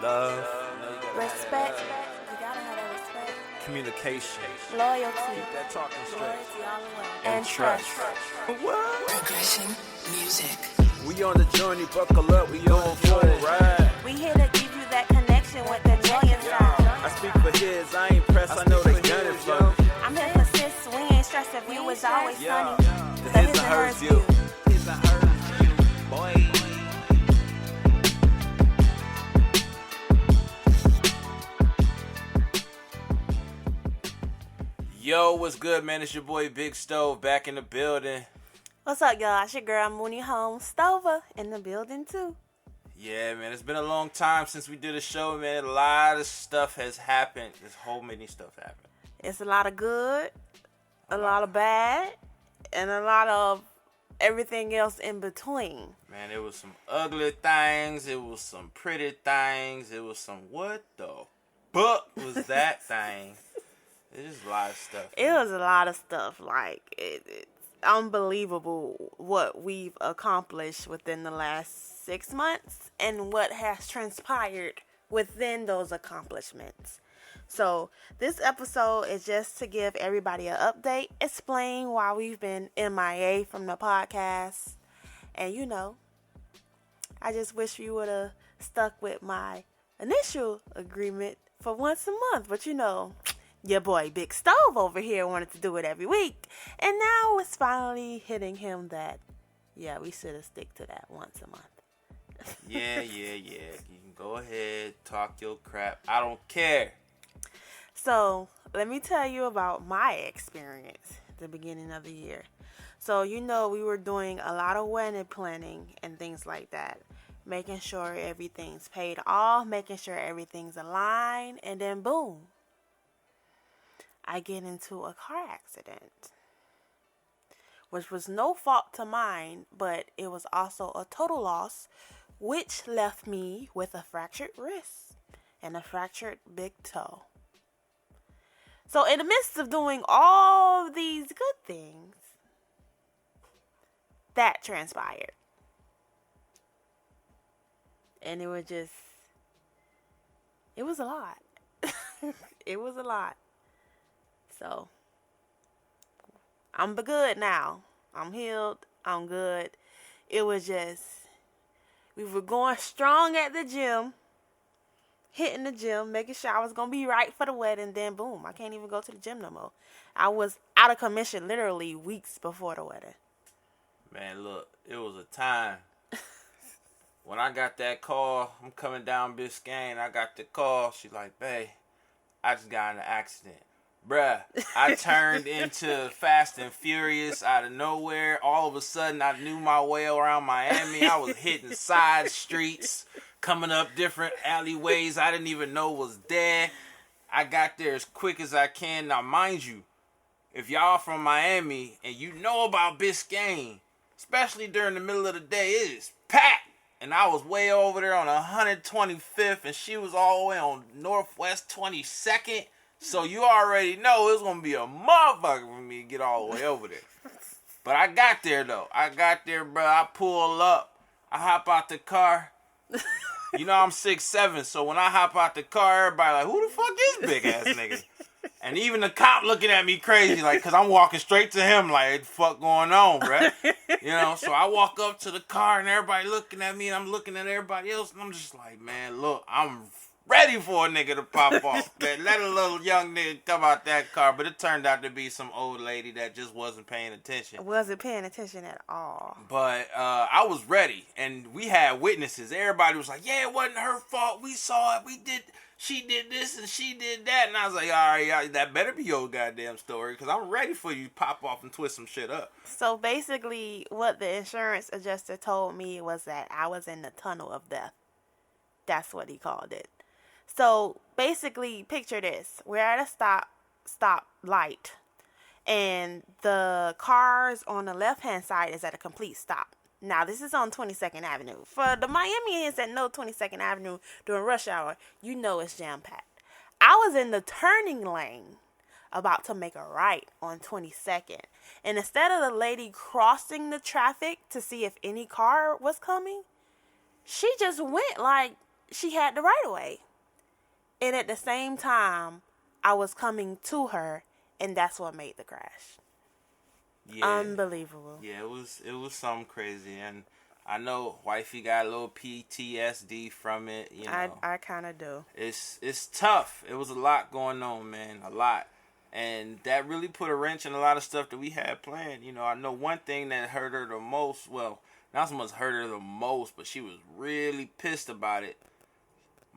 Love. Respect. You gotta have that respect. Communication. Loyalty. Keep that talking straight. Loyalty all the way. And trust. What? Progression music. We on the journey, buckle up, we on full ride. We here to give you that connection with the joy inside. I speak for his, I ain't pressed, I know they gunning for me. I'm here for sis. We ain't stressed if you was always sunny. The his and hers view. His and hers view, boy. Yo, what's good, man? It's your boy Big Stove back in the building. What's up, y'all? It's your girl Moonie, holmes-stover, in the building too. Yeah, man, it's been a long time since we did a show, man. A lot of stuff has happened. There's whole many stuff happened. It's a lot of good, a lot of bad, and a lot of everything else in between. Man, it was some ugly things. It was some pretty things. It was some what the fuck was that thing? It's just a lot of stuff. It was a lot of stuff. Like, it's unbelievable what we've accomplished within the last 6 months and what has transpired within those accomplishments. So this episode is just to give everybody an update, explain why we've been MIA from the podcast. And you know, I just wish we would have stuck with my initial agreement for once a month. But you know, your boy Big Stove over here wanted to do it every week. And now it's finally hitting him that, yeah, we should have stick to that once a month. Yeah. You can go ahead, talk your crap. I don't care. So, let me tell you about my experience at the beginning of the year. So, you know, we were doing a lot of wedding planning and things like that. Making sure everything's paid off, making sure everything's aligned, and then boom, I get into a car accident, which was no fault to mine, but it was also a total loss, which left me with a fractured wrist and a fractured big toe. So in the midst of doing all these good things, that transpired. And it was a lot. It was a lot. So, I'm good now. I'm healed. I'm good. It was just, we were going strong at the gym, hitting the gym, making sure I was going to be right for the wedding. Then, boom, I can't even go to the gym no more. I was out of commission literally weeks before the wedding. Man, look, it was a time. When I got that call, I'm coming down Biscayne. I got the call. She's like, babe, I just got in an accident. Bruh, I turned into Fast and Furious out of nowhere. All of a sudden, I knew my way around Miami. I was hitting side streets, coming up different alleyways I didn't even know was there. I got there as quick as I can. Now, mind you, if y'all from Miami and you know about Biscayne, especially during the middle of the day, it is packed. And I was way over there on 125th, and she was all the way on Northwest 22nd. So you already know it's going to be a motherfucker for me to get all the way over there. But I got there, though. I got there, bro. I pull up. I hop out the car. You know I'm 6'7", so when I hop out the car, everybody like, who the fuck is big-ass nigga? And even the cop looking at me crazy, like, because I'm walking straight to him like, what the fuck going on, bro? You know, so I walk up to the car, and everybody looking at me, and I'm looking at everybody else, and I'm just like, man, look, I'm ready for a nigga to pop off. Man, let a little young nigga come out that car. But it turned out to be some old lady that just wasn't paying attention. Wasn't paying attention at all. But I was ready. And we had witnesses. Everybody was like, yeah, it wasn't her fault. We saw it. She did this and she did that. And I was like, all right, that better be your goddamn story. Because I'm ready for you to pop off and twist some shit up. So basically, what the insurance adjuster told me was that I was in the tunnel of death. That's what he called it. So basically, picture this. We're at a stop light, and the cars on the left-hand side is at a complete stop. Now, this is on 22nd Avenue. For the Miamians that know 22nd Avenue during rush hour, you know it's jam-packed. I was in the turning lane about to make a right on 22nd. And instead of the lady crossing the traffic to see if any car was coming, she just went like she had the right of way. And at the same time, I was coming to her, and that's what made the crash. Yeah. Unbelievable. Yeah, it was something crazy, and I know wifey got a little PTSD from it. You know, I kind of do. It's tough. It was a lot going on, man, a lot, and that really put a wrench in a lot of stuff that we had planned. You know, I know one thing that hurt her the most. Well, not so much hurt her the most, but she was really pissed about it.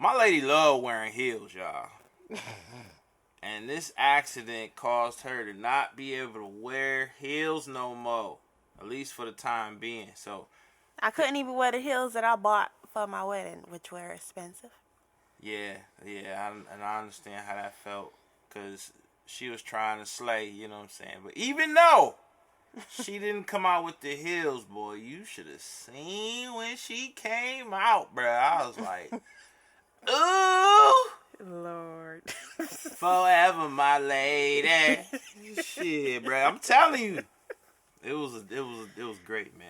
My lady loved wearing heels, y'all. And this accident caused her to not be able to wear heels no more. At least for the time being. So I couldn't even wear the heels that I bought for my wedding, which were expensive. yeah, and I understand how that felt. Because she was trying to slay, you know what I'm saying? But even though she didn't come out with the heels, boy, you should have seen when she came out, bruh. I was like... Ooh, Lord. forever, my lady. Shit, bro. I'm telling you, it was great, man.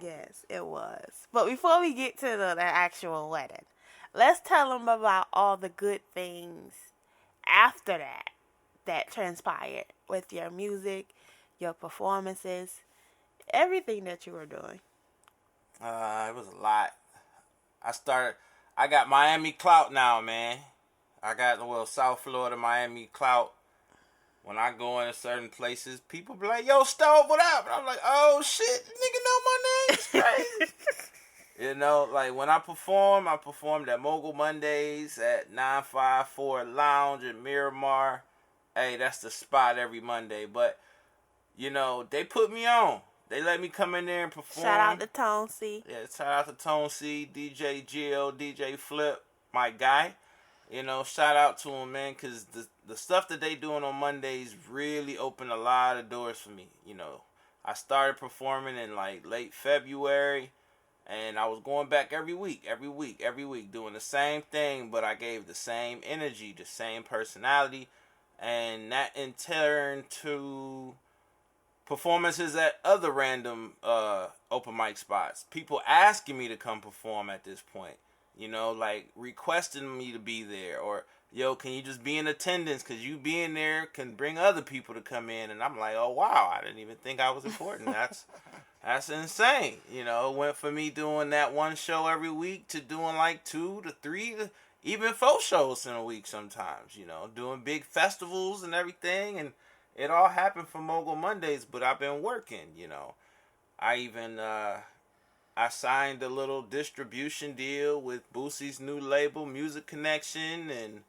Yes, it was. But before we get to the actual wedding, let's tell them about all the good things after that transpired with your music, your performances, everything that you were doing. It was a lot. I got Miami clout now, man. I got, South Florida, Miami clout. When I go into certain places, people be like, yo, Stove, what up? And I'm like, oh, shit, nigga know my name. It's crazy. You know, like, when I performed at Mogul Mondays at 954 Lounge in Miramar. Hey, that's the spot every Monday. But, you know, they put me on. They let me come in there and perform. Shout out to Tone C. Yeah, shout out to Tone C, DJ Gio, DJ Flip, my guy. You know, shout out to him, man, because the stuff that they doing on Mondays really opened a lot of doors for me. You know, I started performing in like late February, and I was going back every week, doing the same thing, but I gave the same energy, the same personality, and that in turn to performances at other random open mic spots. People asking me to come perform at this point. You know, like requesting me to be there. Or, yo, can you just be in attendance? Because you being there can bring other people to come in. And I'm like, oh, wow, I didn't even think I was important. That's insane. You know, it went for me doing that one show every week to doing like 2 to 3 to even 4 shows in a week sometimes. You know, doing big festivals and everything. And it all happened for Mogul Mondays, but I've been working, you know. I even, I signed a little distribution deal with Boosie's new label, Music Connection, and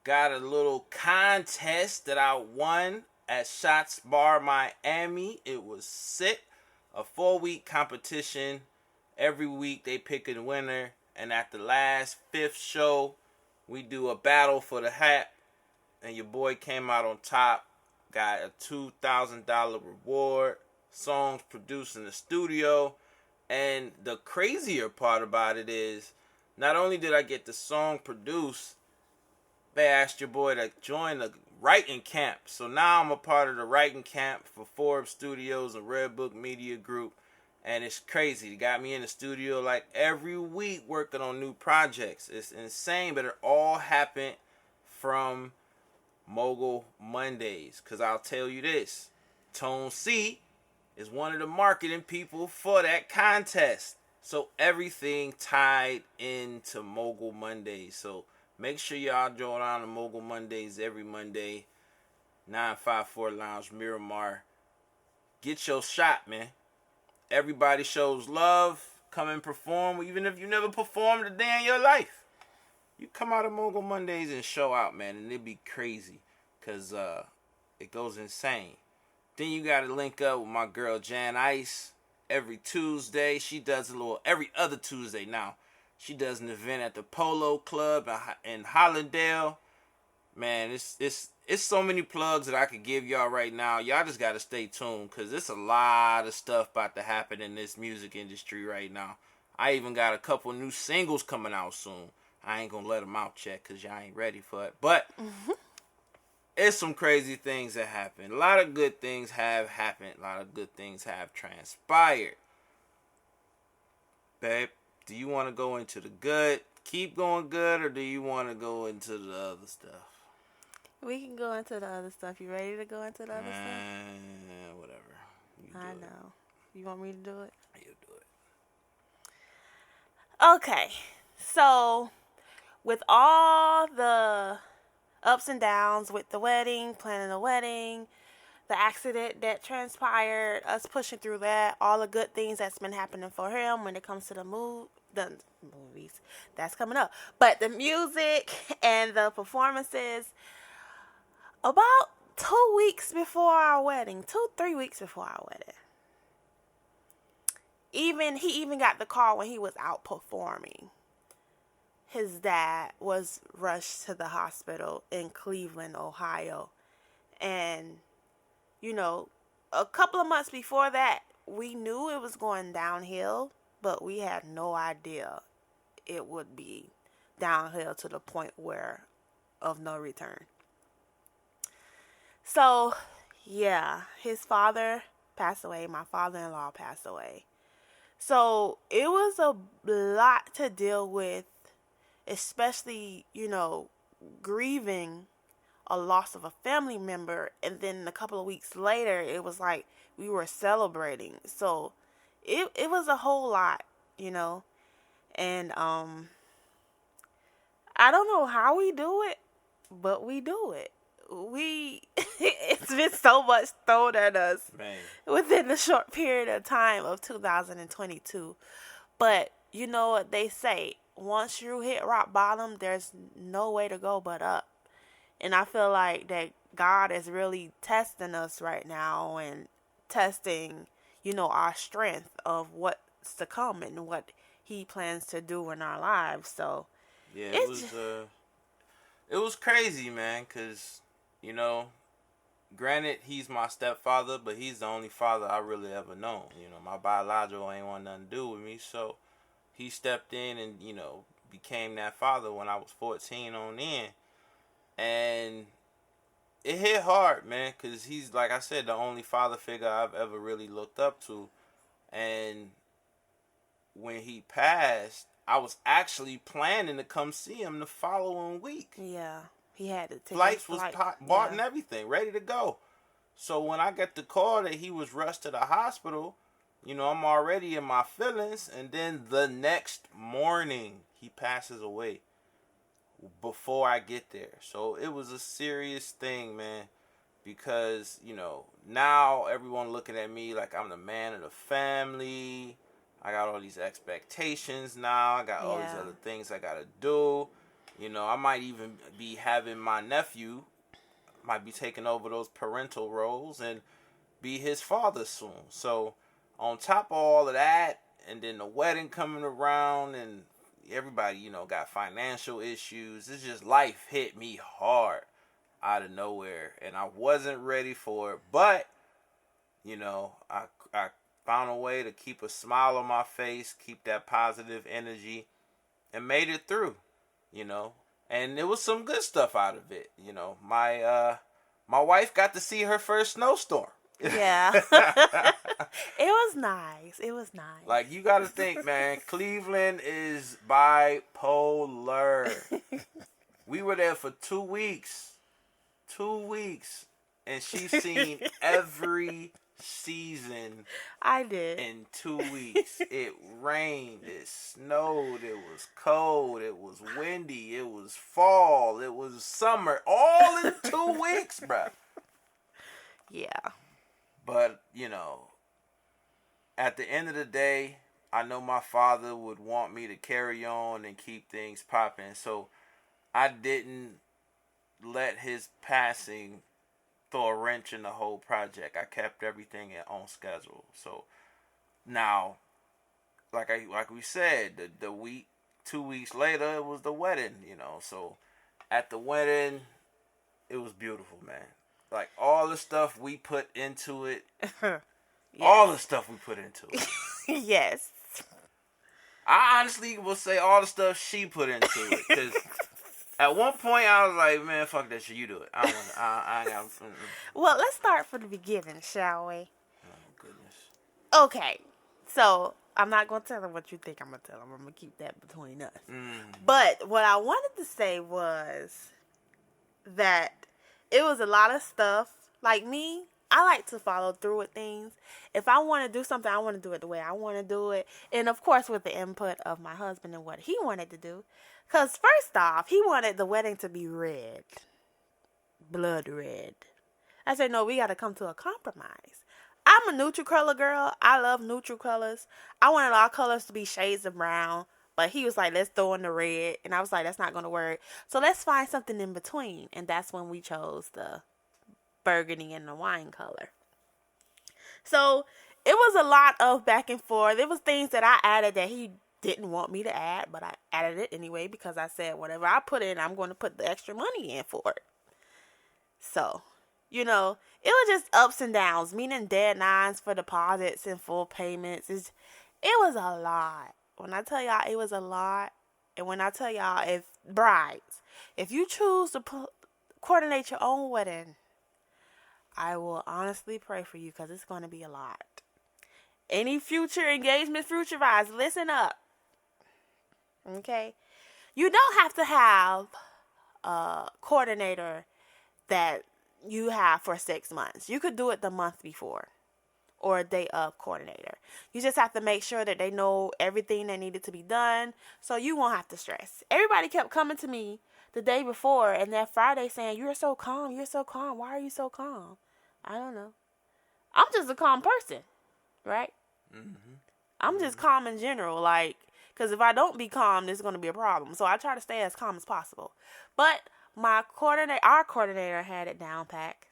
got a little contest that I won at Shots Bar Miami. It was sick. A 4-week competition. Every week they pick a winner, and at the last 5th show, we do a battle for the hat, and your boy came out on top. Got a $2,000 reward. Songs produced in the studio. And the crazier part about it is, not only did I get the song produced, they asked your boy to join the writing camp. So now I'm a part of the writing camp for Forbes Studios and Red Book Media Group. And it's crazy. They got me in the studio like every week working on new projects. It's insane, but it all happened from Mogul Mondays. Because I'll tell you this, Tone C is one of the marketing people for that contest. So everything tied into Mogul Mondays. So make sure y'all join on to Mogul Mondays every Monday, 954 Lounge, Miramar. Get your shot, man. Everybody shows love. Come and perform. Even if you never performed a day in your life, you come out of Mogul Mondays and show out, man. And it'd be crazy. Because it goes insane. Then you got to link up with my girl Jan Ice every Tuesday. She does every other Tuesday now. She does an event at the Polo Club in Hollandale. Man, it's so many plugs that I could give y'all right now. Y'all just got to stay tuned because there's a lot of stuff about to happen in this music industry right now. I even got a couple new singles coming out soon. I ain't going to let them out yet because y'all ain't ready for it. But... it's some crazy things that happen. A lot of good things have happened. A lot of good things have transpired. Babe, Do you want to go into the good, keep going good, or do you want to go into the other stuff? We can go into the other stuff. You ready to go into the other stuff? Whatever. I know. You want me to do it? You do it. Okay. So, with all the ups and downs with the wedding, planning the wedding, the accident that transpired, us pushing through that, all the good things that's been happening for him when it comes to the movies, that's coming up. But the music and the performances, about 2 weeks before our wedding, 3 weeks before our wedding, he even got the call when he was out performing. His dad was rushed to the hospital in Cleveland, Ohio. And, you know, a couple of months before that, we knew it was going downhill, but we had no idea it would be downhill to the point of no return. So, yeah, his father passed away. My father-in-law passed away. So, it was a lot to deal with, especially, grieving a loss of a family member. And then a couple of weeks later, it was like we were celebrating. So, it was a whole lot, And, I don't know how we do it, but we do it. It's been so much thrown at us, Man, within the short period of time of 2022. But you know what they say, once you hit rock bottom, there's no way to go but up. And I feel like that God is really testing us right now and testing, our strength of what's to come and what he plans to do in our lives. So yeah, it was crazy, man, because granted, he's my stepfather, but he's the only father I really ever known. My biological ain't want nothing to do with me, so he stepped in and, became that father when I was 14 on in. And it hit hard, man, because he's, like I said, the only father figure I've ever really looked up to. And when he passed, I was actually planning to come see him the following week. yeah, he had to take Flights was bought and everything, ready to go. So when I got the call that he was rushed to the hospital, I'm already in my feelings. And then the next morning, he passes away before I get there. So it was a serious thing, man, because, now everyone looking at me like I'm the man of the family. I got all these expectations now. I got all these other things I got to do. I might even be having my nephew, might be taking over those parental roles and be his father soon. So on top of all of that, and then the wedding coming around, and everybody, got financial issues. It's just life hit me hard out of nowhere, and I wasn't ready for it. But, I found a way to keep a smile on my face, keep that positive energy, and made it through. And there was some good stuff out of it. My wife got to see her first snowstorm. Yeah. It was nice. Like, you got to think, man, Cleveland is bipolar. We were there for 2 weeks. 2 weeks. And she's seen every season. I did. In 2 weeks. It rained, it snowed, it was cold, it was windy, it was fall, it was summer, all in 2 weeks, bruh. Yeah. But, at the end of the day, I know my father would want me to carry on and keep things popping. So I didn't let his passing throw a wrench in the whole project. I kept everything on schedule. So now, like we said, the week, 2 weeks later, it was the wedding. So at the wedding, it was beautiful, man. Like, all the stuff we put into it. Yes. All the stuff we put into it. Yes. I honestly will say all the stuff she put into it. Because at one point, I was like, man, fuck that shit. You do it. I ain't got... Well, let's start from the beginning, shall we? Oh, goodness. Okay. So, I'm not going to tell him what you think I'm going to tell him. I'm going to keep that between us. But what I wanted to say was that it was a lot of stuff. Like me, I like to follow through with things. If I want to do something, I want to do it the way I want to do it. And, of course, with the input of my husband and what he wanted to do. Because, first off, he wanted the wedding to be red. Blood red. I said, no, we got to come to a compromise. I'm a neutral color girl. I love neutral colors. I wanted all colors to be shades of brown. But he was like, let's throw in the red. And I was like, that's not going to work. So let's find something in between. And that's when we chose the burgundy and the wine color. So it was a lot of back and forth. There was things that I added that he didn't want me to add. But I added it anyway because I said, whatever I put in, I'm going to put the extra money in for it. So, you know, it was just ups and downs, meaning dead nines for deposits and full payments. It was a lot. When I tell y'all, it was a lot. And when I tell y'all, if brides, if you choose to coordinate your own wedding, I will honestly pray for you because it's going to be a lot. Any future engagement, future brides, listen up. Okay? You don't have to have a coordinator that you have for 6 months. You could do it the month before or a day of coordinator. You just have to make sure that they know everything that needed to be done so you won't have to stress. Everybody kept coming to me the day before and that Friday saying, you're so calm, why are you so calm? I don't know. I'm just a calm person, right? I'm just calm in general, like, because if I don't be calm, there's going to be a problem. So I try to stay as calm as possible. But our coordinator had it down packed.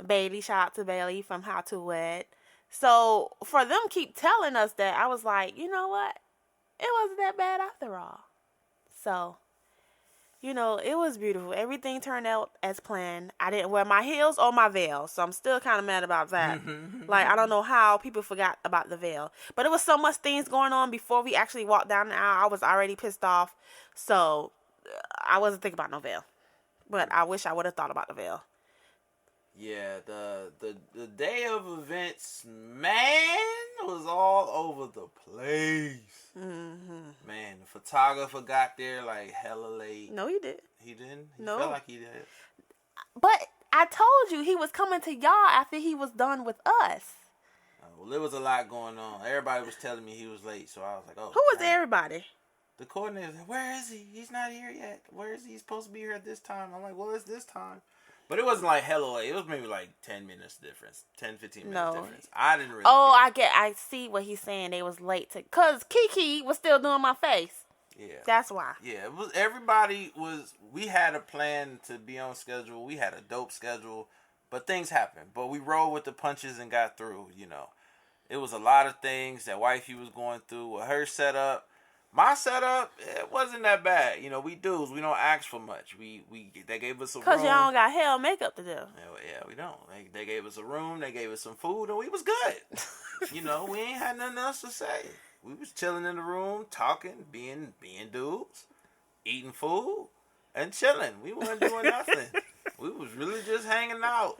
Bailey, shout out to Bailey from How to Wed. So for them keep telling us that, I was like, you know what? It wasn't that bad after all. So, you know, it was beautiful. Everything turned out as planned. I didn't wear my heels or my veil, so I'm still kind of mad about that. Like, I don't know how people forgot about the veil. But it was so much things going on before we actually walked down the aisle. I was already pissed off, so I wasn't thinking about no veil. But I wish I would have thought about the veil. Yeah, the day of events, man, was all over the place. Man, the photographer got there like hella late. No, he did. He didn't? He No. felt like he did. But I told you he was coming to y'all after he was done with us. Well, there was a lot going on. Everybody was telling me he was late, so I was like, oh. Who was everybody? The coordinator said, where is he? He's not here yet. Where is he? He's supposed to be here at this time. I'm like, well, it's this time. But it wasn't like hella late. It was maybe like 10 minutes difference. 10, 15 minutes difference. I didn't really care. I see what he's saying. They was late because Kiki was still doing my face. Yeah. That's why. Yeah, we had a plan to be on schedule. We had a dope schedule, but things happened. But we rolled with the punches and got through, you know. It was a lot of things that wifey was going through with her setup. My setup, it wasn't that bad. You know, we don't ask for much. They gave us a room. Because y'all don't got hell makeup to do. Yeah, we don't. They gave us a room, they gave us some food, and we was good. You know, we ain't had nothing else to say. We was chilling in the room, talking, being dudes, eating food, and chilling. We weren't doing nothing. We was really just hanging out.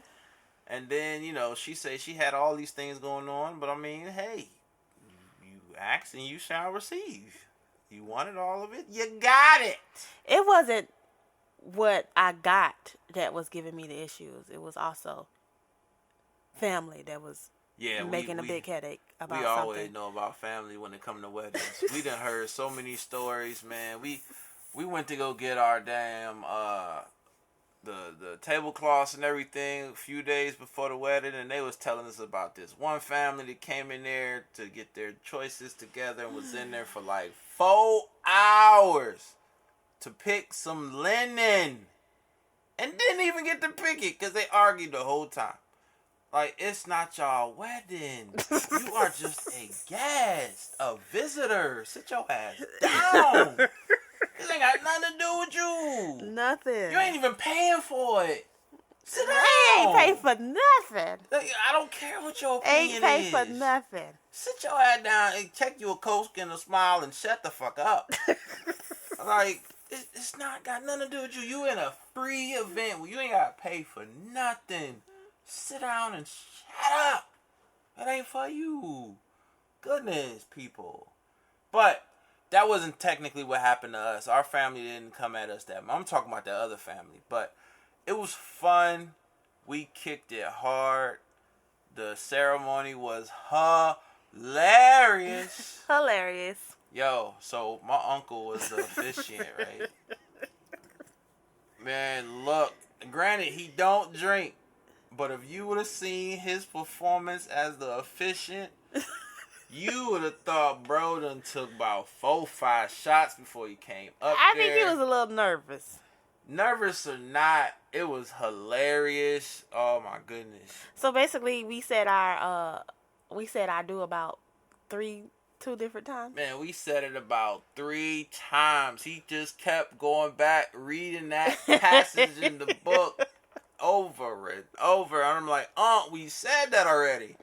And then, you know, she said she had all these things going on, but I mean, hey, you ask and you shall receive. You wanted all of it, you got it. It wasn't what I got that was giving me the issues. It was also family that was making a big headache about something. We always know about family when it comes to weddings. We done heard so many stories, man. We went to go get our damn the tablecloths and everything a few days before the wedding, and they was telling us about this one family that came in there to get their choices together and was in there for like 4 hours to pick some linen and didn't even get to pick it because they argued the whole time. Like, it's not y'all wedding. You are just a guest, a visitor. Sit your ass down. This ain't got nothing to do with you. Nothing. You ain't even paying for it. Sit down. I ain't pay for nothing. I don't care what your opinion is. Ain't pay for nothing. Sit your ass down and check you a Coke and a smile and shut the fuck up. Like, it's not got nothing to do with you. You in a free event where you ain't got to pay for nothing. Sit down and shut up. That ain't for you. goodness, people. But that wasn't technically what happened to us. Our family didn't come at us that much. I'm talking about the other family. But it was fun. We kicked it hard. The ceremony was hilarious. Hilarious. Yo, so my uncle was the officiant, right? Man, look. Granted, he don't drink. But if you would have seen his performance as the officiant, you would have thought bro done took about 4-5 shots before he came up I there. think he was a little nervous. Nervous or not, it was hilarious. Oh my goodness. So basically, we said I do about 2 different times. Man, we said it about 3 times. He just kept going back, reading that passage in the book over and over. And I'm like, we said that already.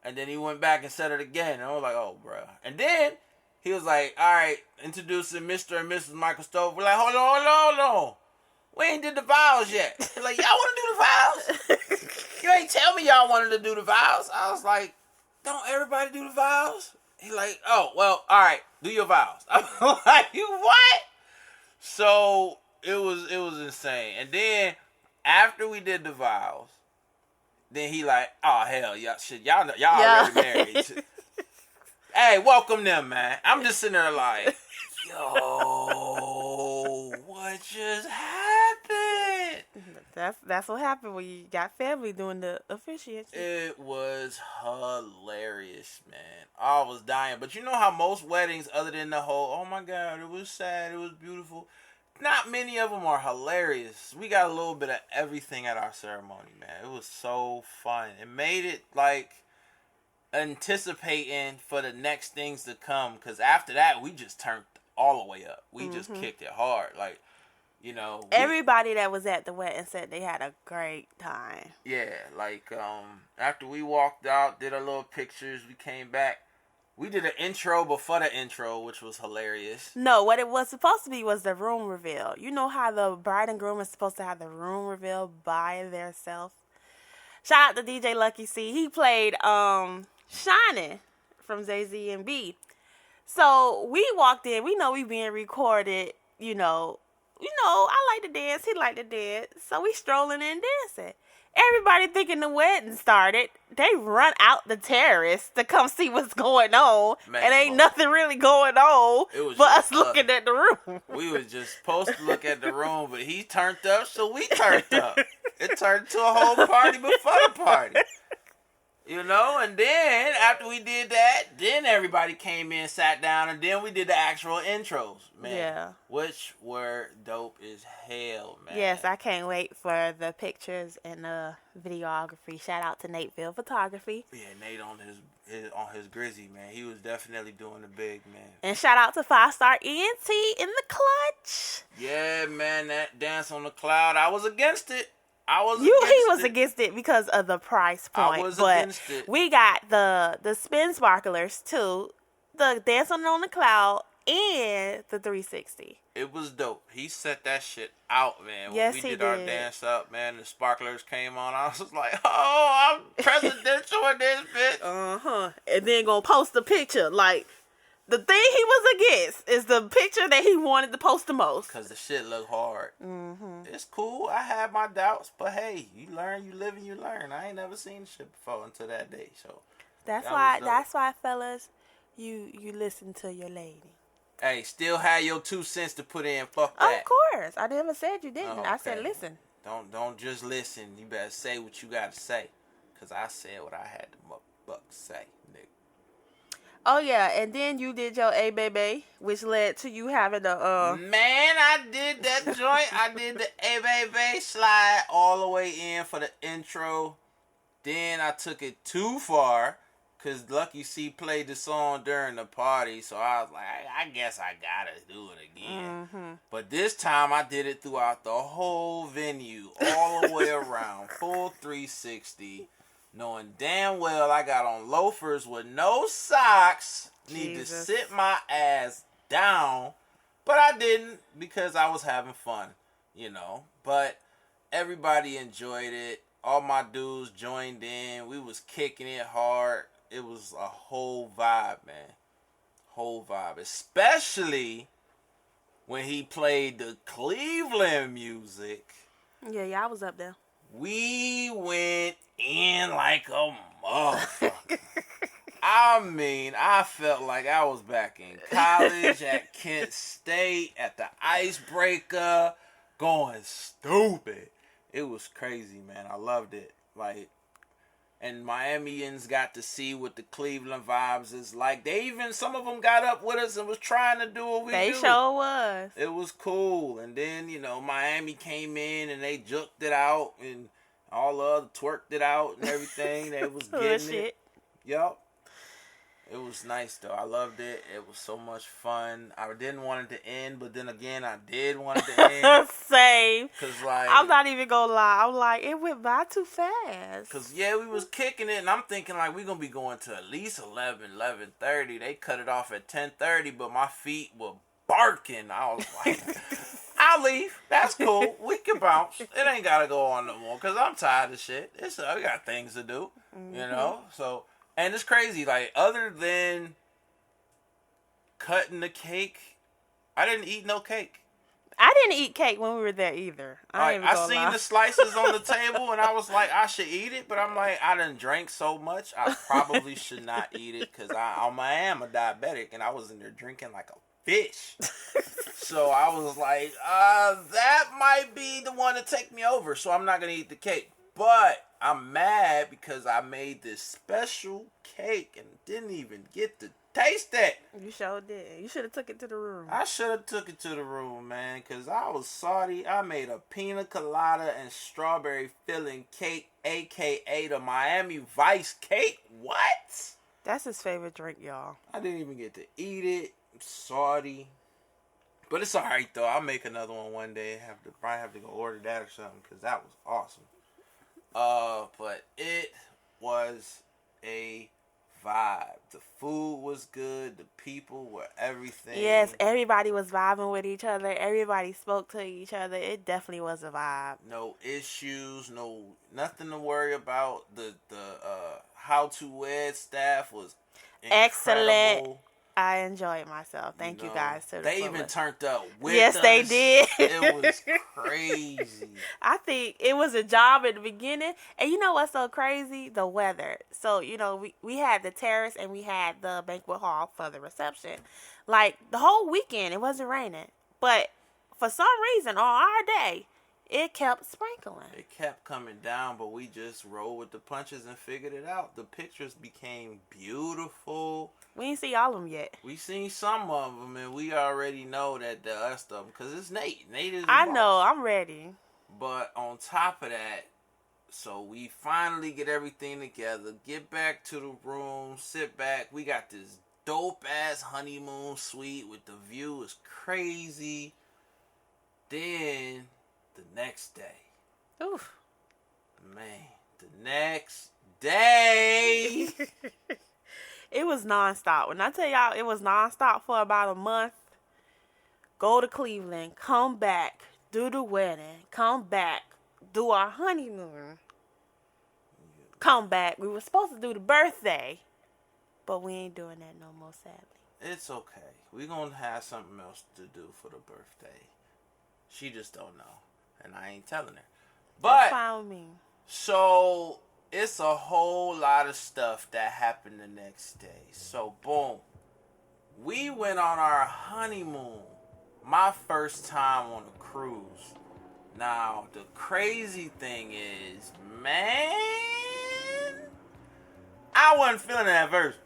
And then he went back and said it again. And I was like, oh, bro. And then he was like, all right, introducing Mr. and Mrs. Michael Stove. We're like, hold on. We ain't did the vows yet. He's like, y'all want to do the vows? You ain't tell me y'all wanted to do the vows. I was like, don't everybody do the vows? He's like, oh, well, all right, do your vows. I'm like, what? So it was insane. And then after we did the vows, then he like, oh, hell, y'all already married. Hey, welcome them, man. I'm just sitting there like, yo, what just happened? That's what happened when you got family doing the officiation. It was hilarious, man. I was dying. But you know how most weddings, other than the whole, oh my God, it was sad, it was beautiful, not many of them are hilarious. We got a little bit of everything at our ceremony, man. It was so fun. It made it like anticipating for the next things to come. Because after that, we just turned all the way up. We just kicked it hard. Like, you know. Everybody that was at the wedding said they had a great time. Yeah, like after we walked out, did our little pictures, we came back. We did an intro before the intro, which was hilarious. No, what it was supposed to be was the room reveal. You know how the bride and groom is supposed to have the room reveal by themselves? Shout out to DJ Lucky C. He played Shining from Jay-Z and B. So we walked in. We know we being recorded. You know, I like to dance. He liked to dance. So we strolling in dancing. Everybody thinking the wedding started. They run out the terrace to come see what's going on. Man, and ain't nothing really going on but us looking at the room. We was just supposed to look at the room, but he turned up, so we turned up. It turned to a whole party before the party. You know, and then after we did that, then everybody came in, sat down, and then we did the actual intros, man. Yeah. Which were dope as hell, man. Yes, I can't wait for the pictures and the videography. Shout out to Nateville Photography. Yeah, Nate on his Grizzy, man. He was definitely doing the big, man. And shout out to 5-Star ENT in the clutch. Yeah, man, that dance on the cloud, I was against it. He was against it because of the price point. I was against it. We got the spin sparklers too, the dance on the cloud, and the 360. It was dope. He set that shit out, man. Yes, when we did our dance up, man, the sparklers came on. I was like, oh, I'm presidential in this bitch. And then gonna post a picture like. The thing he was against is the picture that he wanted to post the most. Because the shit looked hard. It's cool. I had my doubts. But hey, you learn, you live, and you learn. I ain't never seen shit before until that day. So That's why, fellas, you listen to your lady. Hey, still have your 2 cents to put in. Fuck that. Of course. I never said you didn't. Okay. I said listen. Don't just listen. You better say what you got to say. Because I said what I had to buck say, nigga. Oh, yeah, and then you did your A Baby, which led to you having a... Man, I did that joint. I did the A Baby slide all the way in for the intro. Then I took it too far, because Lucky C played the song during the party, so I was like, I guess I gotta do it again. But this time I did it throughout the whole venue, all the way around, full 360. Knowing damn well I got on loafers with no socks, need to sit my ass down, but I didn't because I was having fun, you know. But everybody enjoyed it. All my dudes joined in. We was kicking it hard. it was a whole vibe, man. Whole vibe. Especially when he played the Cleveland music. Yeah, I was up there. We went in like a motherfucker. I mean, I felt like I was back in college at Kent State at the Icebreaker, going stupid. It was crazy, man. I loved it. Like, and Miamians got to see what the Cleveland vibes is like. Some of them got up with us and was trying to do what we do. They sure was. It was cool. And then, Miami came in and they juked it out and all the other twerked it out and everything. They was getting it. Yup. It was nice, though. I loved it. It was so much fun. I didn't want it to end, but then again, I did want it to end. Same. Cause like, I'm not even gonna lie. I'm like, it went by too fast. Because, yeah, we was kicking it, and I'm thinking, like, we're going to be going to at least 11:30. They cut it off at 10:30, but my feet were barking. I was like, I'll leave. That's cool. We can bounce. It ain't got to go on no more, because I'm tired of shit. We got things to do, So... And it's crazy, like, other than cutting the cake, I didn't eat no cake. I didn't eat cake when we were there either. I seen the slices on the table, and I was like, I should eat it, but I'm like, I done drank so much, I probably should not eat it, because I am a diabetic, and I was in there drinking like a fish. So I was like, that might be the one to take me over, so I'm not going to eat the cake. But I'm mad because I made this special cake and didn't even get to taste it. You sure did. You should have took it to the room. I should have took it to the room, man, because I was salty. I made a pina colada and strawberry filling cake, a.k.a. the Miami Vice cake. What? That's his favorite drink, y'all. I didn't even get to eat it. I'm salty. But it's all right, though. I'll make another one day. Probably have to go order that or something, because that was awesome. But it was a vibe. The food was good. The people were everything. Yes, everybody was vibing with each other. Everybody spoke to each other. It definitely was a vibe. No issues. Nothing to worry about. The How to Wed staff was incredible. Excellent. I enjoyed myself. Thank you guys. They even turned up with us. Yes, they did. It was crazy. I think it was a job at the beginning. And you know what's so crazy? The weather. So, we had the terrace and we had the banquet hall for the reception. Like, the whole weekend, it wasn't raining. But for some reason, on our day, it kept sprinkling. It kept coming down, but we just rolled with the punches and figured it out. The pictures became beautiful. We ain't see all of them yet. We seen some of them, and we already know that the us of them, because it's Nate. Nate is I know, I'm ready. But on top of that, so we finally get everything together, get back to the room, sit back. We got this dope-ass honeymoon suite with the view is crazy. Then... the next day. Oof. Man, the next day. It was nonstop. When I tell y'all it was nonstop for about a month, go to Cleveland, come back, do the wedding, come back, do our honeymoon, come back. We were supposed to do the birthday, but we ain't doing that no more, sadly. It's okay. We're going to have something else to do for the birthday. She just don't know. And I ain't telling her. But, that's fine with me. So, it's a whole lot of stuff that happened the next day. So, boom. We went on our honeymoon. My first time on a cruise. Now, the crazy thing is, man, I wasn't feeling it at first.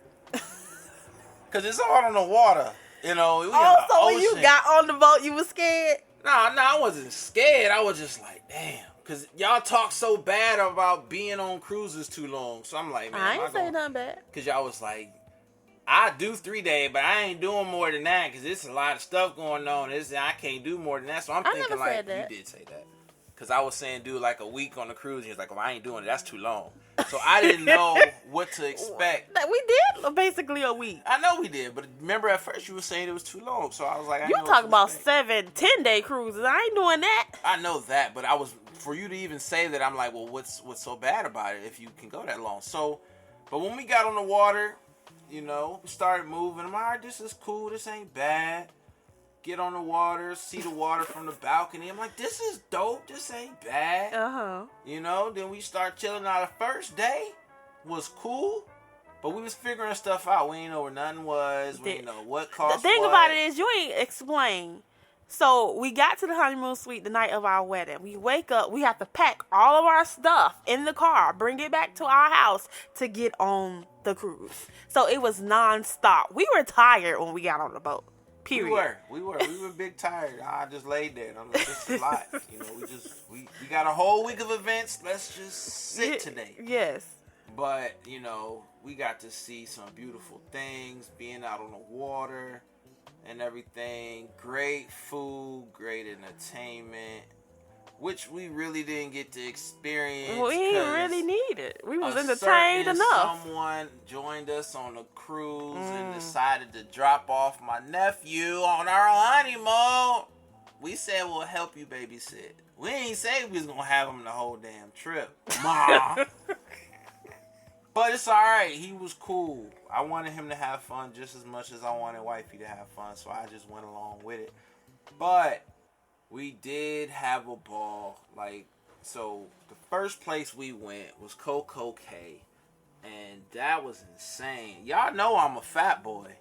Because it's all on the water. We so when you got on the boat, you was scared? No, I wasn't scared. I was just like, damn. Because y'all talk so bad about being on cruises too long. So I'm like, man. I ain't say nothing bad. Because y'all was like, I do 3 days, but I ain't doing more than that. Because there's a lot of stuff going on. I can't do more than that. So I'm thinking never like, said that. You did say that. Because I was saying do like a week on the cruise. And he was like, well, I ain't doing it. That's too long. So I didn't know what to expect. We did basically a week. I know we did. But remember at first you were saying it was too long. So I was like, you talking about 7-10 day cruises. I ain't doing that. I know that. But for you to even say that, I'm like, well, what's so bad about it if you can go that long? So But when we got on the water, we started moving. I'm like, all right, this is cool. This ain't bad. Get on the water, see the water from the balcony. I'm like, this is dope. This ain't bad. Then we start chilling. Now, the first day was cool, but we was figuring stuff out. We ain't know where nothing was. We didn't know what cost what. The thing about it is, you ain't explain. So, we got to the honeymoon suite the night of our wedding. We wake up. We have to pack all of our stuff in the car, bring it back to our house to get on the cruise. So, it was nonstop. We were tired when we got on the boat. Period. We were big tired. I just laid there. And I'm like, this is a lot. We got a whole week of events. Let's just sit today. Yes. But, we got to see some beautiful things, being out on the water and everything. Great food, great entertainment, which we really didn't get to experience. We didn't really need it. We was entertained enough. Someone joined us on a cruise and decided to drop off my nephew on our honeymoon. We said we'll help you babysit. We ain't say we was gonna have him the whole damn trip, Mom. But it's all right. He was cool. I wanted him to have fun just as much as I wanted wifey to have fun, so I just went along with it. But we did have a ball. So the first place we went was Coco Cay, and that was insane. Y'all know I'm a fat boy.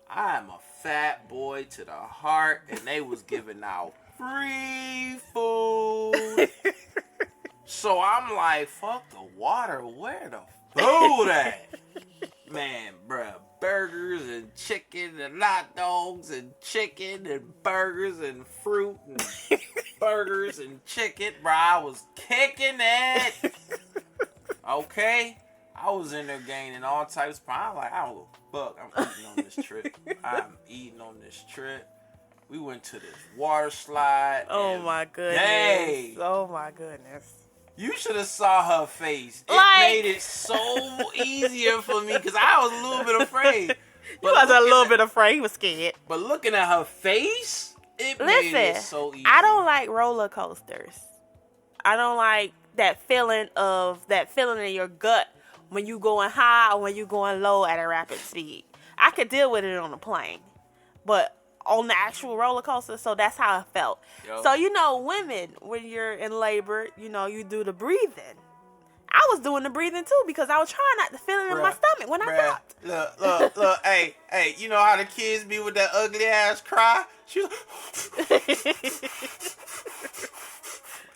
I am a fat boy to the heart, and they was giving out free food. So I'm like, fuck the water. Where the food at? Man, bruh, burgers and chicken and hot dogs and chicken and burgers and fruit and burgers and chicken. Bruh, I was kicking it. Okay? I was in there gaining all types of pounds. I'm like, I don't give a fuck. I'm eating on this trip. I'm eating on this trip. We went to this water slide. Oh, my goodness. Oh, my goodness. You should have saw her face. It made it so easier for me because I was a little bit afraid. You was a little bit afraid. He was scared. But looking at her face, it made it so easy. I don't like roller coasters. I don't like that feeling in your gut when you going high or when you going low at a rapid speed. I could deal with it on a plane, but on the actual roller coaster, so that's how I felt. Yo. So, women, when you're in labor, you do the breathing. I was doing the breathing too because I was trying not to feel it in my stomach when I dropped. Look, hey, you know how the kids be with that ugly ass cry? She was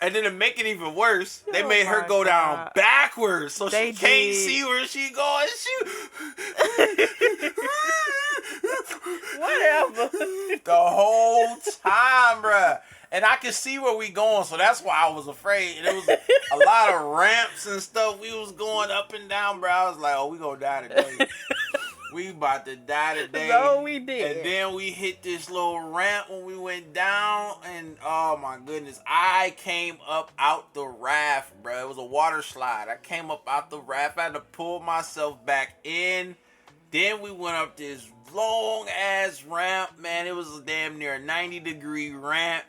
and then to make it even worse, they made her go down backwards so she can't see where she going. Whatever. The whole time, bruh. And I could see where we going, so that's why I was afraid. And it was a lot of ramps and stuff. We was going up and down, bro. I was like, oh, we gonna die today. We about to die today. No, we did. And then we hit this little ramp when we went down, and oh my goodness, I came up out the raft, bro. It was a water slide. I came up out the raft. I had to pull myself back in. Then we went up this long ass ramp, man. It was damn near a 90-degree ramp.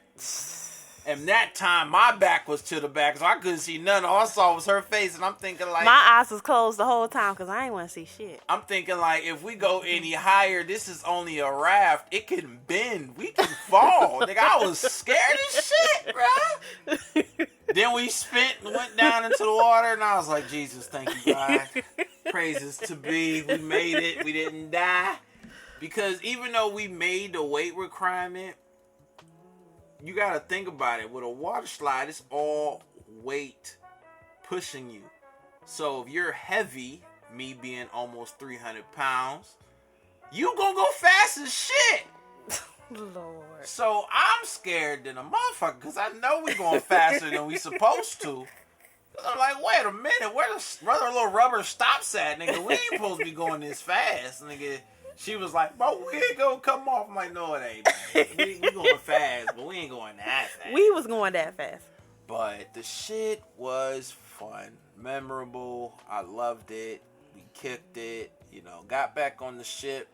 And that time, my back was to the back, so I couldn't see nothing. All I saw was her face, and I'm thinking like... My eyes was closed the whole time, because I ain't want to see shit. I'm thinking like, if we go any higher, this is only a raft. It can bend. We can fall. Nigga, I was scared as shit, bro. Then we went down into the water, and I was like, Jesus, thank you, God. Praises to be. We made it. We didn't die. Because even though we made the weight requirement, you got to think about it. With a water slide, it's all weight pushing you. So if you're heavy, me being almost 300 pounds, you gonna go fast as shit. Lord. So I'm scared than a motherfucker because I know we going faster than we supposed to. I'm like, wait a minute, where the little rubber stops at, nigga? We ain't supposed to be going this fast, nigga. She was like, bro, we ain't gonna come off. I'm like, no, it ain't, man. We going fast, but we ain't going that fast. We was going that fast. But the shit was fun, memorable. I loved it. We kicked it, got back on the ship.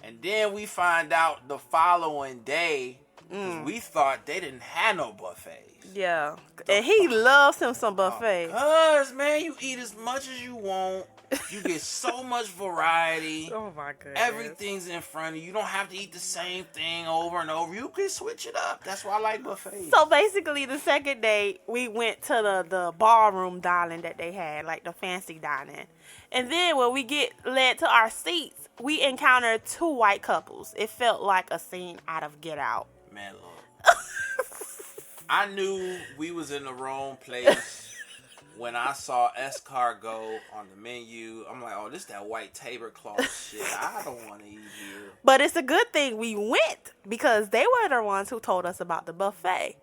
And then we find out the following day, because we thought they didn't have no buffets. Yeah. And he loves him some buffets. Cuz, man, you eat as much as you want. You get so much variety. Oh my goodness. Everything's in front of you. You don't have to eat the same thing over and over. You can switch it up. That's why I like buffets. So basically, the second day, we went to the ballroom dining that they had, like the fancy dining. And then when we get led to our seats, we encountered 2 white couples. It felt like a scene out of Get Out. Man, look. I knew we was in the wrong place when I saw escargot on the menu. I'm like, oh, this that white tablecloth shit. I don't want to eat here. But it's a good thing we went because they were the ones who told us about the buffet.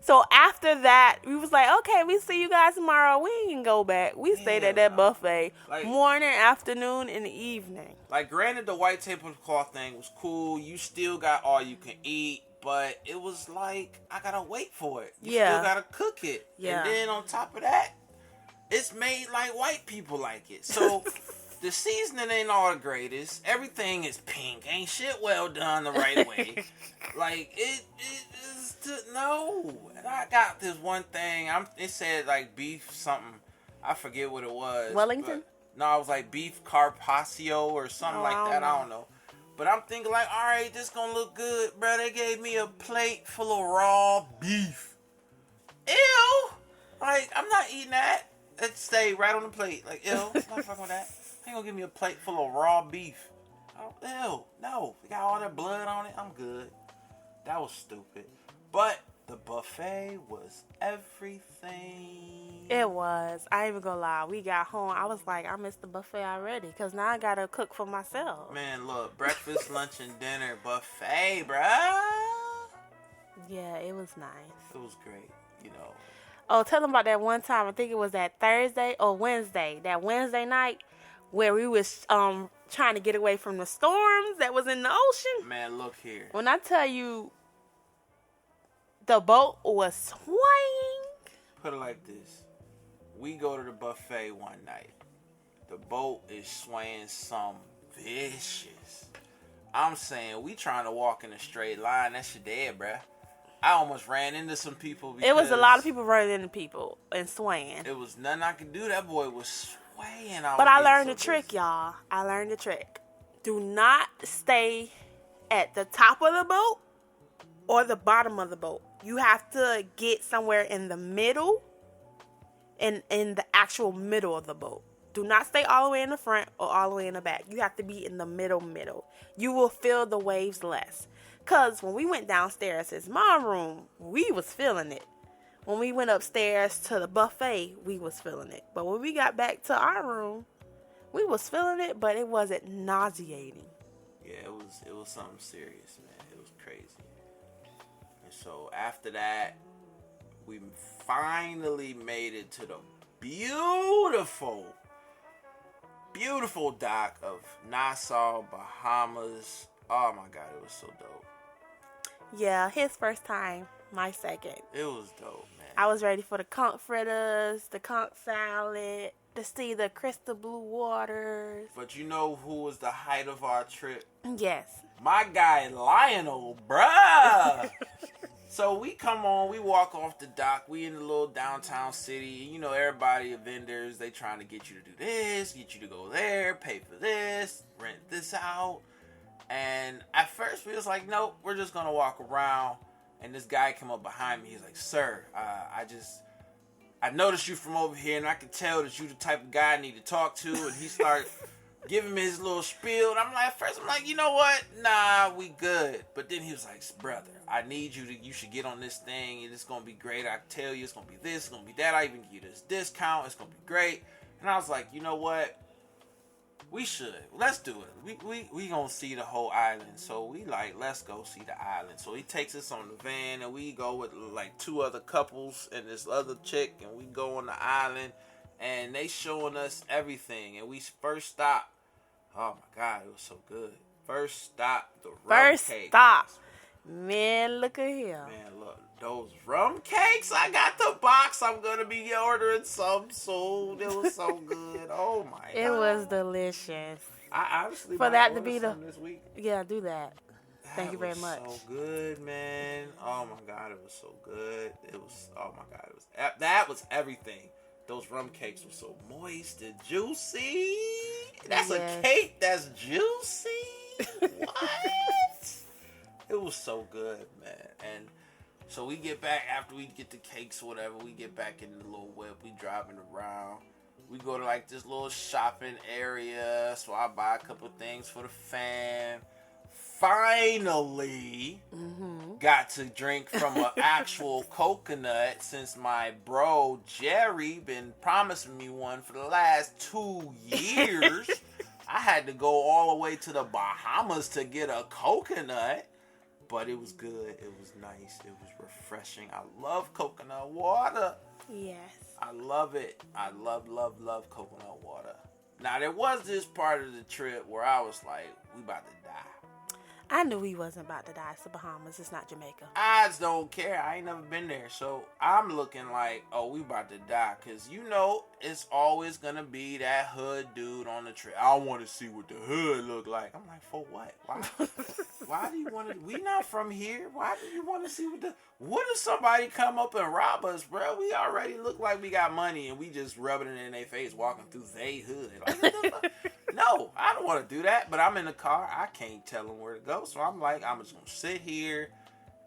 So after that, we was like, okay, we see you guys tomorrow. We ain't go back. We stayed at that buffet morning, afternoon, and evening. Like, granted, the white tablecloth thing was cool. You still got all you can eat. But it was like, I gotta wait for it. You still gotta cook it. Yeah. And then on top of that, it's made like white people like it. So the seasoning ain't all the greatest. Everything is pink. Ain't shit well done the right way. Like, it is, no. And I got this one thing. It said like beef something. I forget what it was. Wellington? No, it was like beef carpaccio or something like that. I don't know. But I'm thinking like, all right, this gonna look good, bro. They gave me a plate full of raw beef. Ew! Like, I'm not eating that. It stay right on the plate. Like, ew, I'm not fucking with that. They gonna give me a plate full of raw beef. Oh, ew, no. They got all that blood on it. I'm good. That was stupid. But the buffet was everything. It was. I ain't even gonna lie. We got home. I was like, I missed the buffet already because now I gotta cook for myself. Man, look, breakfast, lunch, and dinner buffet, bruh. Yeah, it was nice. It was great, you know. Oh, tell them about that one time. I think it was that Thursday or Wednesday. That Wednesday night where we was trying to get away from the storms that was in the ocean. Man, look here. When I tell you the boat was swaying. Put it like this. We go to the buffet one night. The boat is swaying some vicious. I'm saying, we trying to walk in a straight line. That shit dead, bruh. I almost ran into some people. It was a lot of people running into people and swaying. It was nothing I could do. That boy was swaying. But I learned a trick, y'all. I learned a trick. Do not stay at the top of the boat or the bottom of the boat. You have to get somewhere in the middle and in the actual middle of the boat. Do not stay all the way in the front or all the way in the back. You have to be in the middle. You will feel the waves less. Because when we went downstairs to his mom room, we was feeling it. When we went upstairs to the buffet, we was feeling it. But when we got back to our room, we was feeling it, but it wasn't nauseating. Yeah, it was something serious, man. It was crazy. And so after that, we finally made it to the beautiful dock of Nassau, Bahamas. Oh my God, it was so dope. Yeah, his first time, my second. It was dope, man. I was ready for the conch fritters, the conch salad, to see the crystal blue waters. But you know who was the height of our trip? Yes. My guy Lionel, bruh. So we come on, we walk off the dock. We in the little downtown city. You know, everybody, vendors, they trying to get you to do this, get you to go there, pay for this, rent this out. And at first we was like, nope, we're just gonna walk around. And this guy came up behind me. He's like, sir, I noticed you from over here, and I can tell that you the type of guy I need to talk to. And he started giving me his little spiel. And I'm like, at first I'm like, you know what? Nah, we good. But then he was like, brother, I need you should get on this thing. And it's gonna be great. I tell you, it's gonna be this, it's gonna be that. I even give you this discount. It's gonna be great. And I was like, you know what? We should. Let's do it. We gonna see the whole island. So we like, let's go see the island. So he takes us on the van and we go with like 2 other couples and this other chick, and we go on the island and they showing us everything. And we first stop. Oh my God, it was so good. First stop, the rum cake. Stop. Man, look at here. Man, look. Those rum cakes, I got the box. I'm going to be ordering some soon. It was so good. Oh, my God. It was delicious. I honestly for that to be this week. Yeah, do that. Thank you very much. So good, man. Oh, my God. It was so good. It was, oh, my God. That was everything. those rum cakes were so moist and juicy. That's Yes. a cake that's juicy. What? It was so good, man. And so we get back after we get the cakes or whatever. We get back in the little whip. We driving around. We go to like this little shopping area. So I buy a couple things for the fam. Finally got to drink from an actual coconut since my bro Jerry been promising me one for the last 2 years. I had to go all the way to the Bahamas to get a coconut, but it was good. It was nice. It was refreshing. I love coconut water. Yes. I love it. I love coconut water. Now there was this part of the trip where I was like, we about to die. I knew he wasn't about to die. It's the Bahamas. It's not Jamaica. I just don't care. I ain't never been there. So I'm looking like, oh, we about to die. Because, you know, it's always going to be that hood dude on the trip. I want to see what the hood look like. I'm like, for what? Why do you want to? We not from here. Why do you want to see what the... What if somebody come up and rob us, bro? We already look like we got money and we just rubbing it in their face walking through they hood. Like, what the fuck? No, I don't want to do that, but I'm in the car. I can't tell them where to go. So I'm like, I'm just going to sit here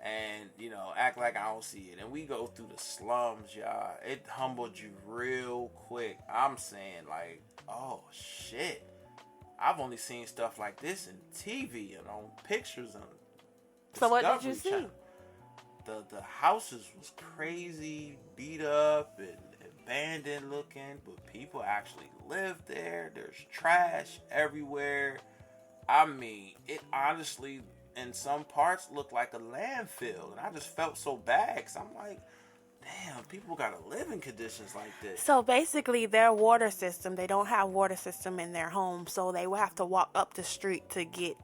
and, you know, act like I don't see it. And we go through the slums, y'all. It humbled you real quick. I'm saying, like, oh, shit. I've only seen stuff like this in TV and on pictures. On So what did you Discovery see? Channel. The houses was crazy, beat up and abandoned looking, but people actually live there. There's trash everywhere. I mean, it honestly in some parts looked like a landfill, and I just felt so bad because I'm like, damn, people gotta live in conditions like this. So basically, their water system, they don't have water system in their home, so they will have to walk up the street to get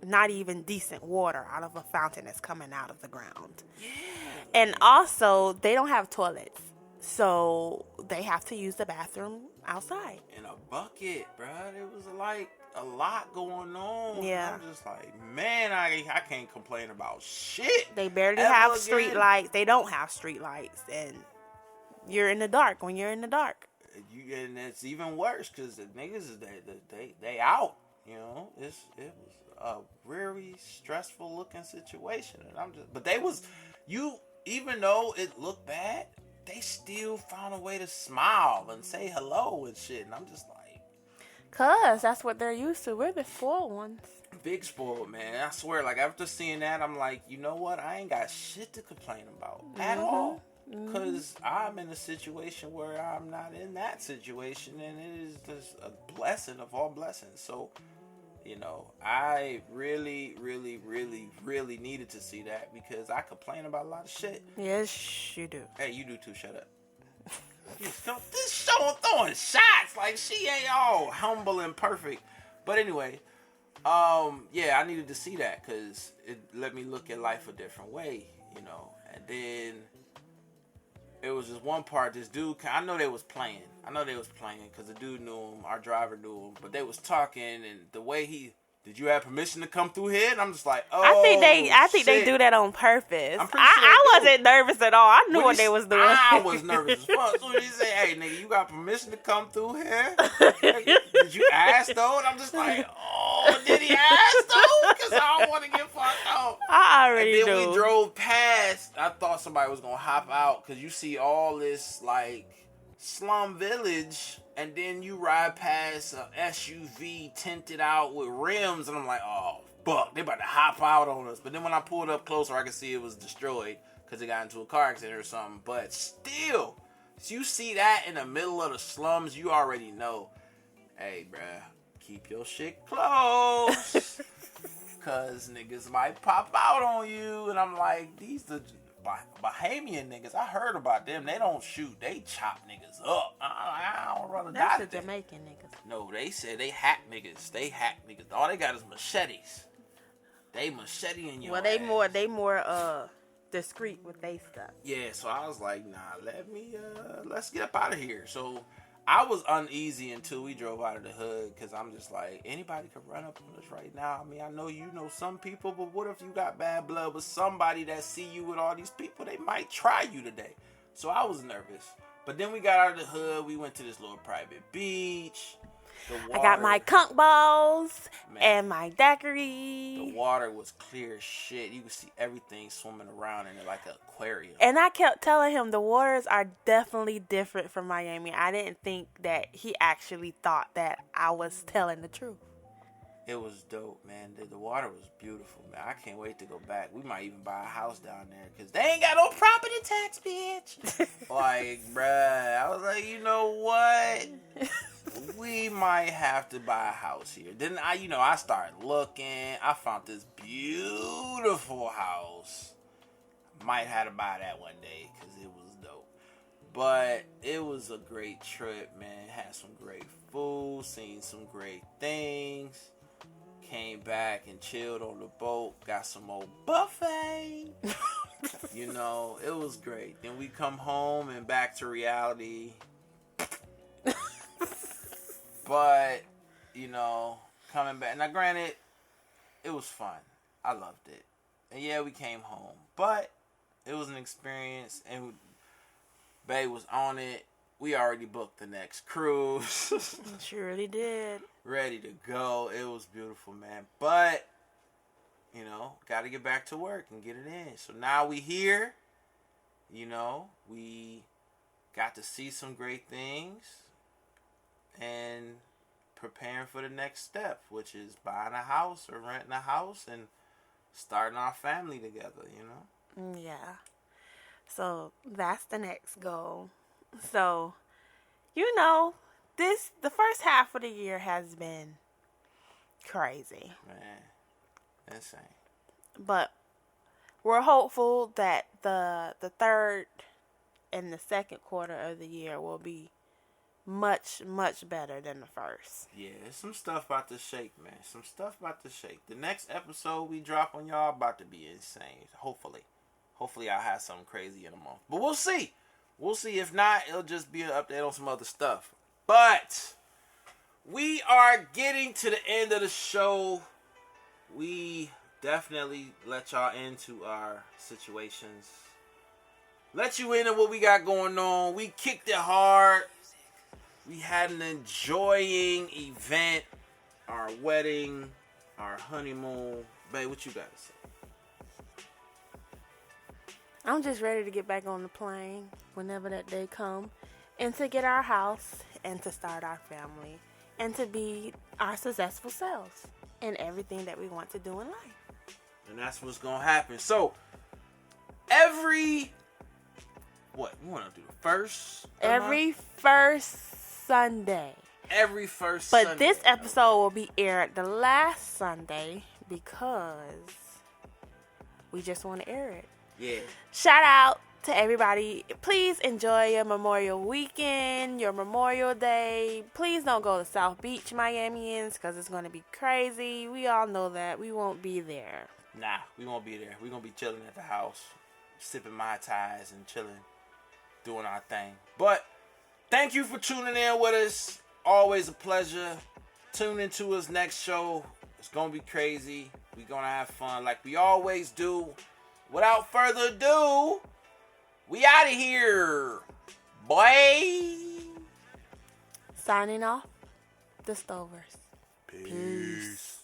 not even decent water out of a fountain that's coming out of the ground. Yeah. And also, they don't have toilets, so they have to use the bathroom outside. In a bucket, bruh. It was like a lot going on. Yeah. I'm just like, man, I can't complain about shit. They barely ever have again. street lights. They don't have street lights, and you're in the dark when you're in the dark. And it's even worse because the niggas is they out. You know, it was a very stressful looking situation, and but they was even though it looked bad, they still found a way to smile and say hello and shit, and I'm just like, Cause that's what they're used to. We're the spoiled ones. big spoiled, man. I swear, like after seeing that, I'm like, you know what? I ain't got shit to complain about at all. Because I'm in a situation where I'm not in that situation, and it is just a blessing of all blessings. So, you know, I really, really, really, really needed to see that because I complain about a lot of shit. Yes, you do. Hey, you do too. Shut up. This show throwing shots like she ain't all humble and perfect. But anyway, yeah, I needed to see that because it let me look at life a different way, you know. And then it was just one part. This dude, I know they was playing because the dude knew him. Our driver knew him, but they was talking, and the way did you have permission to come through here? And I'm just like, oh, I think they shit. do that on purpose. I'm pretty sure I they do. wasn't nervous at all. I knew what they was doing. I was nervous as fuck. So he said, hey, nigga, you got permission to come through here? Did you ask, though? And I'm just like, oh, did he ask, though? Because I don't want to get fucked up. I already And then knew. we drove past. I thought somebody was going to hop out because you see all this, like, slum village, and then you ride past a SUV tinted out with rims, and I'm like, oh, fuck, they about to hop out on us. But then when I pulled up closer, I could see it was destroyed because it got into a car accident or something. But still, so you see that in the middle of the slums, you already know, hey, bruh, keep your shit close because niggas might pop out on you. And I'm like, these the Bahamian niggas, I heard about them. They don't shoot, they chop niggas up. I don't rather die That's the today. Jamaican niggas. No, they said they hack niggas. All they got is machetes. They machete in your Well, ass. they more discreet with they stuff. Yeah, so I was like, nah, let's get up out of here. So I was uneasy until we drove out of the hood because I'm just like, anybody could run up on us right now. I mean, I know you know some people, but what if you got bad blood with somebody that see you with all these people? They might try you today. So I was nervous. But then we got out of the hood. We went to this little private beach. I got my conch balls and my The daiquiri. water was clear as shit. You could see everything swimming around in it like an aquarium. And I kept telling him the waters are definitely different from Miami. I didn't think that he actually thought that I was telling the truth. It was dope, man. The water was beautiful, man. I can't wait to go back. We might even buy a house down there because they ain't got no property tax, bitch. Like, bruh, I was like, you know what? We might have to buy a house here. Then I started looking. I found this beautiful house. Might have to buy that one day because it was dope. But it was a great trip, man. Had some great food, seen some great things. Came back and chilled on the boat. Got some old buffet. It was great. Then we come home and back to reality. But, coming back. Now, granted, it was fun. I loved it. And yeah, we came home. But it was an experience. And Bae was on it. We already booked the next cruise. Surely did. Ready to go. It was beautiful, man. But, got to get back to work and get it in. So now we here. We got to see some great things. And preparing for the next step, which is buying a house or renting a house and starting our family together, Yeah. So that's the next goal. So, the first half of the year has been crazy. Man, insane. But we're hopeful that the third and the second quarter of the year will be much, much better than the first. Yeah, there's some stuff about to shake, man. Some stuff about to shake. The next episode we drop on y'all about to be insane. Hopefully I'll have something crazy in a month. But we'll see. We'll see. If not, it'll just be an update on some other stuff. But we are getting to the end of the show. We definitely let y'all into our situations. Let you into what we got going on. We kicked it hard. We had an enjoying event. Our wedding. Our honeymoon. Babe, what you got to say? I'm just ready to get back on the plane whenever that day comes, and to get our house, and to start our family, and to be our successful selves in everything that we want to do in life. And that's what's going to happen. So, you want to do the first? Every first Sunday. Every first But Sunday. this episode will be aired the last Sunday because we just want to air it. Yeah. Shout out to everybody. Please enjoy your Memorial Weekend, your Memorial Day. Please don't go to South Beach, Miamians, because it's going to be crazy. We all know that. We won't be there. Nah, we won't be there. We're going to be chilling at the house, sipping Mai Tais and chilling, doing our thing. But thank you for tuning in with us. Always a pleasure. Tune into us next show. It's going to be crazy. We're going to have fun like we always do. Without further ado, we out of here, boy. Signing off, the Stovers. Peace.